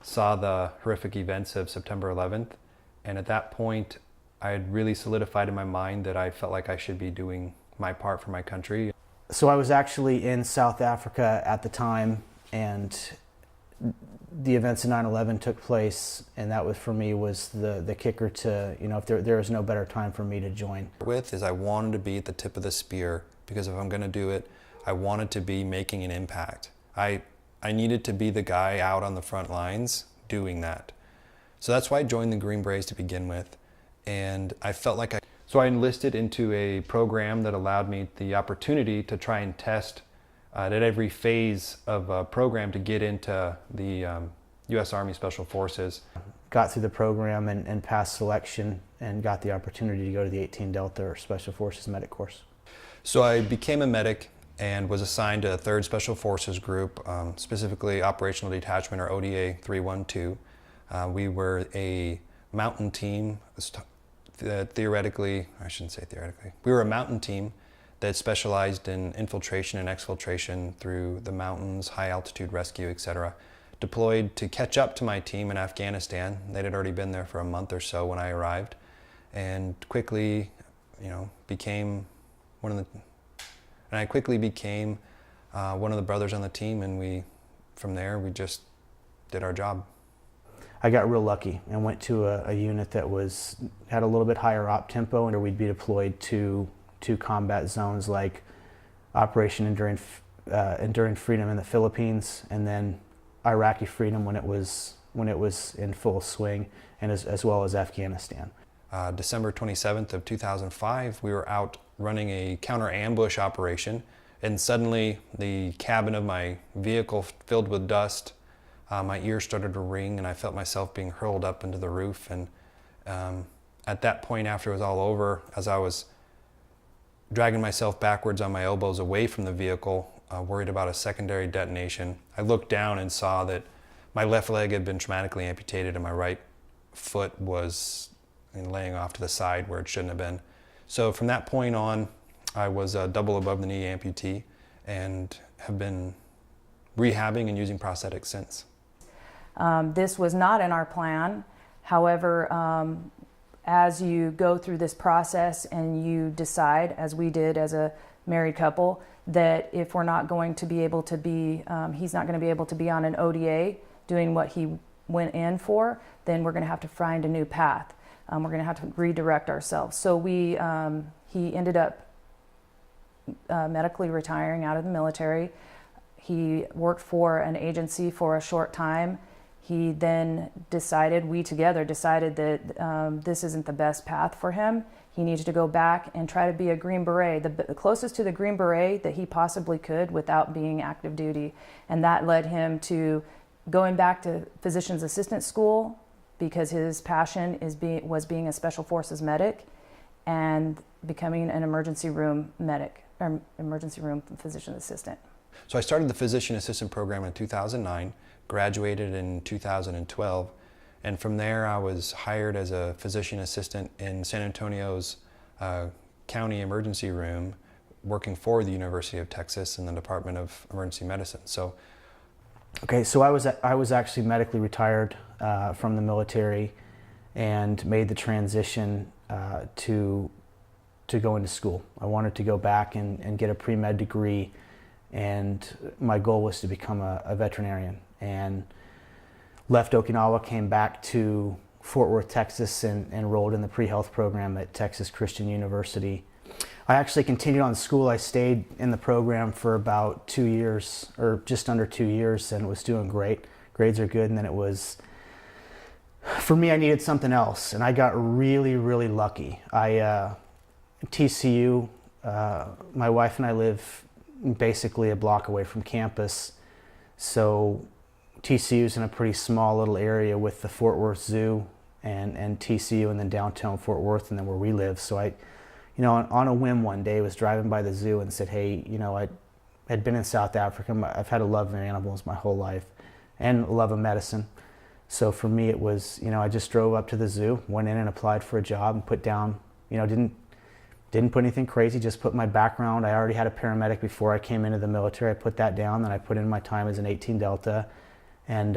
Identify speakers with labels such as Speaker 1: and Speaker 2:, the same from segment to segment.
Speaker 1: saw the horrific events of September 11th. And at that point, I had really solidified in my mind that I felt like I should be doing my part for my country.
Speaker 2: So I was actually in South Africa at the time, and the events of 9/11 took place, and that was, for me, was the kicker to, you know, if there was no better time for me to join.
Speaker 1: With is I wanted to be at the tip of the spear, because if I'm going to do it, I wanted to be making an impact. I needed to be the guy out on the front lines doing that. So that's why I joined the Green Berets to begin with, and I felt like So I enlisted into a program that allowed me the opportunity to try and test at every phase of a program to get into the U.S. Army Special Forces.
Speaker 2: Got through the program and passed selection and got the opportunity to go to the 18 Delta or Special Forces medic course.
Speaker 1: So I became a medic and was assigned to a 3rd Special Forces group, specifically Operational Detachment, or ODA 312. We were a mountain team. Theoretically, I shouldn't say theoretically, we were a mountain team that specialized in infiltration and exfiltration through the mountains, high altitude rescue, etc. Deployed to catch up to my team in Afghanistan. They'd had already been there for a month or so when I arrived, and quickly, became one of the brothers on the team, and from there we just did our job.
Speaker 2: I got real lucky and went to a unit that had a little bit higher op tempo, and we'd be deployed to combat zones like Operation Enduring Freedom in the Philippines, and then Iraqi Freedom when it was in full swing, and as well as Afghanistan.
Speaker 1: December 27th of 2005, we were out running a counter-ambush operation, and suddenly the cabin of my vehicle filled with dust. My ears started to ring, and I felt myself being hurled up into the roof. And at that point, after it was all over, as I was dragging myself backwards on my elbows away from the vehicle, worried about a secondary detonation, I looked down and saw that my left leg had been traumatically amputated and my right foot was laying off to the side where it shouldn't have been. So from that point on, I was a double above the knee amputee and have been rehabbing and using prosthetics since.
Speaker 3: This was not in our plan. However, as you go through this process and you decide, as we did as a married couple, that if we're not going to be able to be, he's not going to be able to be on an ODA doing what he went in for, then we're going to have to find a new path. We're going to have to redirect ourselves. So he ended up medically retiring out of the military. He worked for an agency for a short time. He then we together decided that this isn't the best path for him. He needed to go back and try to be a Green Beret, the closest to the Green Beret that he possibly could without being active duty. And that led him to going back to physician's assistant school, because his passion was being a Special Forces medic, and becoming an emergency room medic, or emergency room physician assistant.
Speaker 1: So I started the physician assistant program in 2009, graduated in 2012, and from there I was hired as a physician assistant in San Antonio's county emergency room, working for the University of Texas in the Department of Emergency Medicine. So
Speaker 2: I was actually medically retired from the military and made the transition to go into school. I wanted to go back and get a pre-med degree, and my goal was to become a veterinarian. And left Okinawa, came back to Fort Worth, Texas, and enrolled in the pre-health program at Texas Christian University. I actually continued on school. I stayed in the program for about 2 years, or just under 2 years, and was doing great. Grades are good, and then for me, I needed something else, and I got really, really lucky. TCU, my wife and I live basically a block away from campus, so TCU's in a pretty small little area with the Fort Worth Zoo and TCU, and then downtown Fort Worth, and then where we live. So I, on a whim one day, was driving by the zoo and said, hey, I had been in South Africa. I've had a love of animals my whole life and a love of medicine. So for me, it was, I just drove up to the zoo, went in and applied for a job, and put down, didn't put anything crazy, just put my background. I already had a paramedic before I came into the military. I put that down, then I put in my time as an 18 Delta, and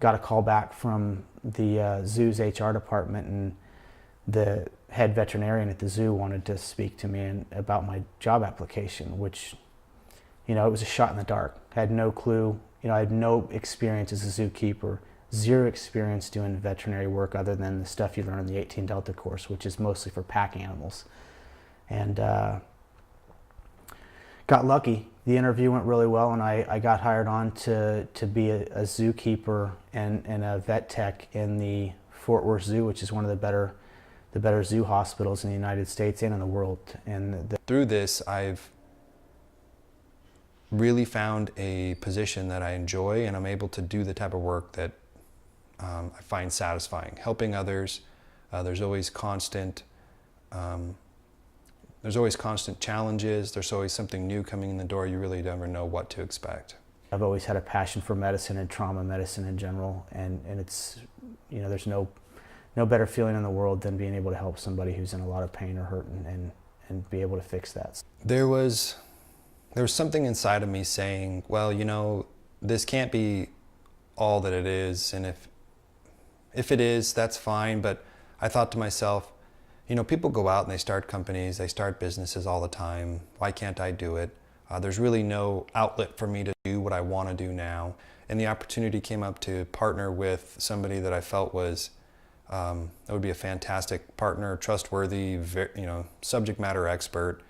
Speaker 2: got a call back from the zoo's HR department, and the head veterinarian at the zoo wanted to speak to me about my job application, which, it was a shot in the dark. I had no clue. I had no experience as a zookeeper, zero experience doing veterinary work other than the stuff you learn in the 18 Delta course, which is mostly for pack animals. And got lucky. The interview went really well, and I got hired on to be a zookeeper and a vet tech in the Fort Worth Zoo, which is one of the better zoo hospitals in the United States and in the world. And
Speaker 1: through this, I've really found a position that I enjoy, and I'm able to do the type of work that I find satisfying. Helping others. There's always constant challenges. There's always something new coming in the door. You really never know what to expect.
Speaker 2: I've always had a passion for medicine and trauma medicine in general, and it's, there's no better feeling in the world than being able to help somebody who's in a lot of pain or hurt and be able to fix that.
Speaker 1: There was something inside of me saying, well, this can't be all that it is, and if it is, that's fine. But I thought to myself, people go out and they start companies, they start businesses all the time. Why can't I do it? There's really no outlet for me to do what I want to do now. And the opportunity came up to partner with somebody that I felt was that would be a fantastic partner, trustworthy, subject matter expert.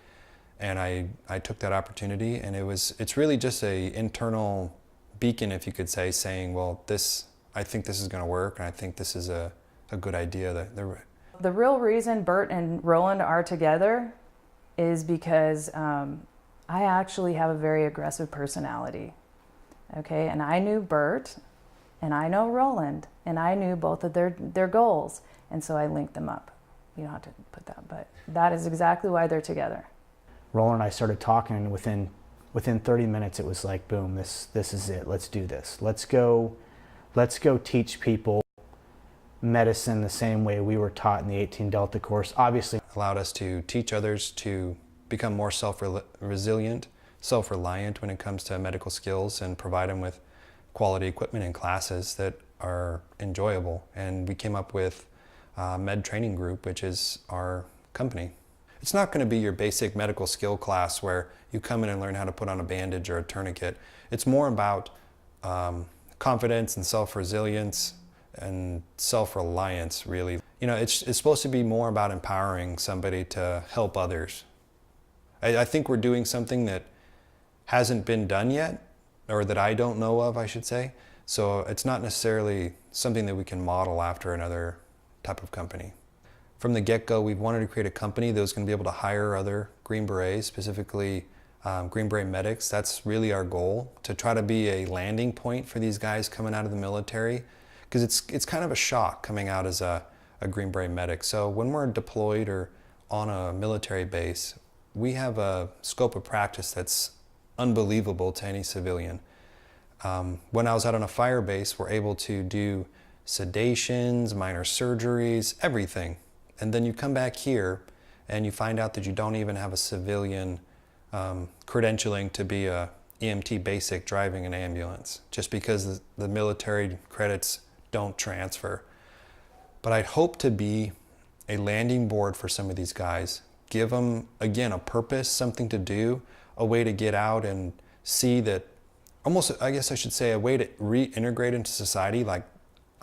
Speaker 1: And I took that opportunity, and it's really just a internal beacon, if you could say, saying, well, I think this is going to work, and I think this is a good idea.
Speaker 3: The real reason Bert and Roland are together is because I actually have a very aggressive personality. Okay, and I knew Bert, and I know Roland, and I knew both of their goals, and so I linked them up. You don't have to put that, but that is exactly why they're together.
Speaker 2: Roland and I started talking, and within 30 minutes it was like, boom, this is it. Let's do this. Let's go teach people medicine the same way we were taught in the 18 Delta course. Obviously,
Speaker 1: allowed us to teach others to become more self-resilient, self-reliant when it comes to medical skills, and provide them with quality equipment and classes that are enjoyable. And we came up with Med Training Group, which is our company. It's not going to be your basic medical skill class where you come in and learn how to put on a bandage or a tourniquet. It's more about confidence and self-resilience and self-reliance, really. It's supposed to be more about empowering somebody to help others. I think we're doing something that hasn't been done yet, or that I don't know of, I should say. So it's not necessarily something that we can model after another type of company. From the get-go, we wanted to create a company that was going to be able to hire other Green Berets, specifically Green Beret medics. That's really our goal, to try to be a landing point for these guys coming out of the military, because it's kind of a shock coming out as a Green Beret medic. So when we're deployed or on a military base, we have a scope of practice that's unbelievable to any civilian. When I was out on a fire base, we're able to do sedations, minor surgeries, everything. And then you come back here and you find out that you don't even have a civilian credentialing to be a EMT basic driving an ambulance, just because the military credits don't transfer. But I'd hope to be a landing board for some of these guys, give them, again, a purpose, something to do, a way to get out and see that, almost, I guess I should say, a way to reintegrate into society like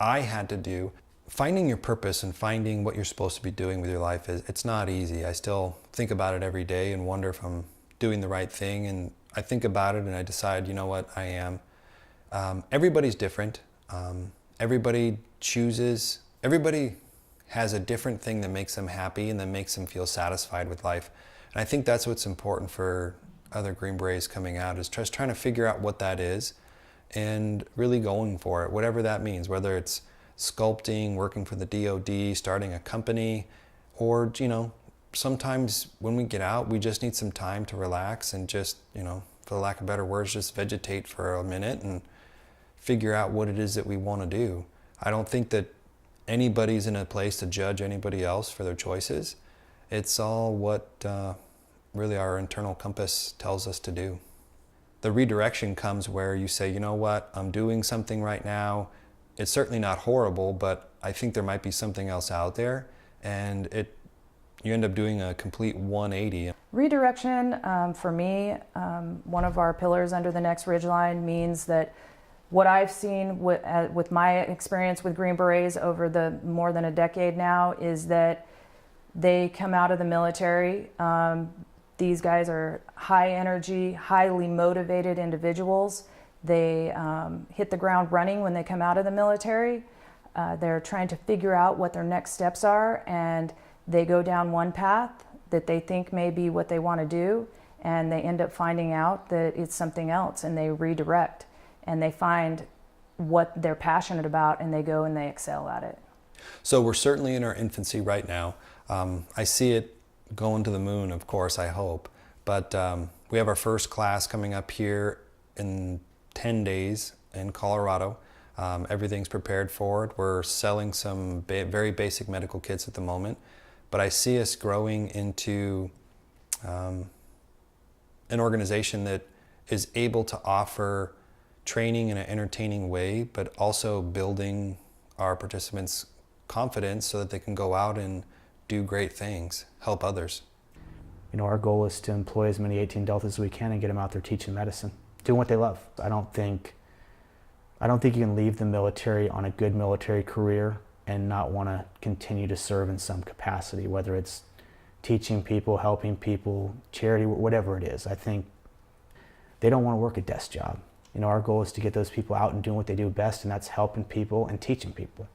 Speaker 1: I had to do. Finding your purpose and finding what you're supposed to be doing with your life, it's not easy. I still think about it every day and wonder if I'm doing the right thing. And I think about it and I decide, you know what, I am. Everybody's different. Everybody has a different thing that makes them happy and that makes them feel satisfied with life. And I think that's what's important for other Green Berets coming out, is just trying to figure out what that is and really going for it, whatever that means, whether it's sculpting, working for the DOD, starting a company, or, sometimes when we get out, we just need some time to relax and just, for lack of better words, just vegetate for a minute and figure out what it is that we want to do. I don't think that anybody's in a place to judge anybody else for their choices. It's all what really our internal compass tells us to do. The redirection comes where you say, you know what, I'm doing something right now, it's certainly not horrible, but I think there might be something else out there, and you end up doing a complete 180.
Speaker 3: Redirection, for me, one of our pillars under the next ridgeline means that what I've seen with my experience with Green Berets over the more than a decade now is that they come out of the military. These guys are high energy, highly motivated individuals. They hit the ground running when they come out of the military. They're trying to figure out what their next steps are, and they go down one path that they think may be what they want to do, and they end up finding out that it's something else, and they redirect, and they find what they're passionate about, and they go and they excel at it.
Speaker 1: So we're certainly in our infancy right now. I see it going to the moon, of course, I hope. But we have our first class coming up here in 10 days in Colorado. Everything's prepared for it. We're selling some very basic medical kits at the moment. But I see us growing into an organization that is able to offer training in an entertaining way, but also building our participants' confidence so that they can go out and do great things, help others.
Speaker 2: You know, our goal is to employ as many 18 deltas as we can and get them out there teaching medicine, doing what they love. I don't think you can leave the military on a good military career and not want to continue to serve in some capacity, whether it's teaching people, helping people, charity, whatever it is. I think they don't want to work a desk job. You know, our goal is to get those people out and doing what they do best, and that's helping people and teaching people.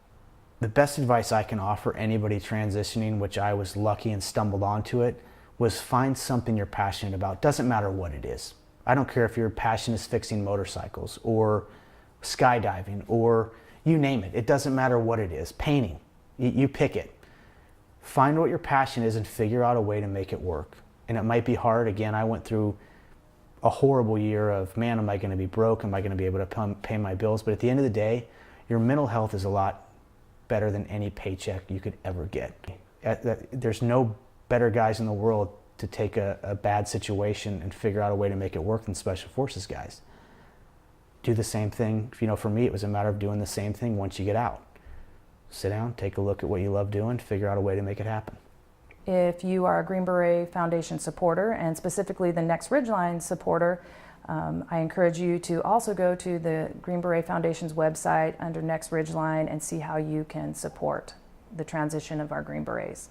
Speaker 2: The best advice I can offer anybody transitioning, which I was lucky and stumbled onto it, was find something you're passionate about. Doesn't matter what it is. I don't care if your passion is fixing motorcycles or skydiving or you name it. It doesn't matter what it is. Painting. You pick it. Find what your passion is and figure out a way to make it work. And it might be hard. Again, I went through a horrible year of, man, am I going to be broke? Am I going to be able to pay my bills? But at the end of the day, your mental health is a lot better than any paycheck you could ever get. There's no better guys in the world to take a bad situation and figure out a way to make it work than Special Forces guys. Do the same thing. You know, for me, it was a matter of doing the same thing once you get out. Sit down, take a look at what you love doing, figure out a way to make it happen.
Speaker 3: If you are a Green Beret Foundation supporter, and specifically the Next Ridgeline supporter, I encourage you to also go to the Green Beret Foundation's website under Next Ridgeline and see how you can support the transition of our Green Berets.